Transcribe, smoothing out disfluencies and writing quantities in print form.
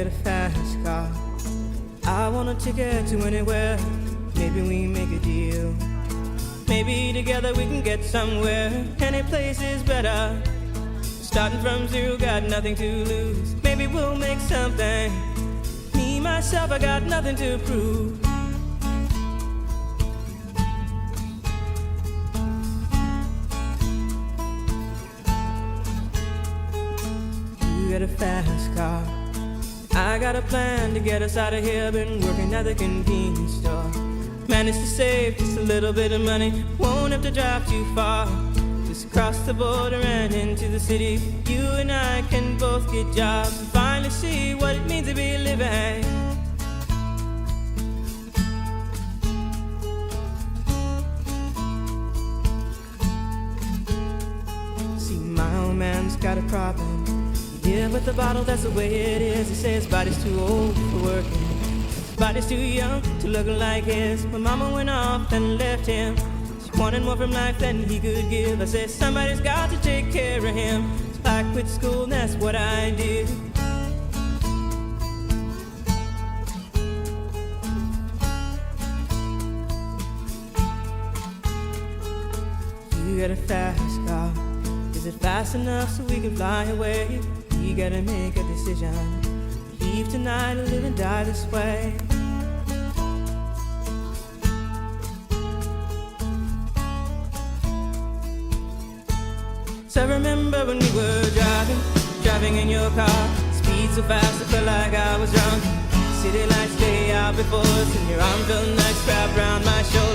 get a fast car. I want a ticket to anywhere. Maybe we make a deal. Maybe together we can get somewhere. Any place is better. Starting from zero, got nothing to lose. Maybe we'll make something. Me, myself, I got nothing to prove. You get a fast car. I got a plan to get us out of here. Been working at the convenience store. Managed to save just a little bit of money. Won't have to drive too far. Just cross the border and into the city. You and I can both get jobs and finally see what it means to be living. See, my old man's got a problem. Yeah, with the bottle, that's the way it is. He says his body's too old for working. His body's too young to look like his. My mama went off and left him. She wanted more from life than he could give. I said, somebody's got to take care of him. So I quit school and that's what I did. You got a fast car. Is it fast enough so we can fly away? You gotta make a decision. Leave tonight or live and die this way. So I remember when we were driving in your car. Speed so fast I felt like I was drunk. City lights lay out before us, and your arm felt nice wrapped around my shoulder.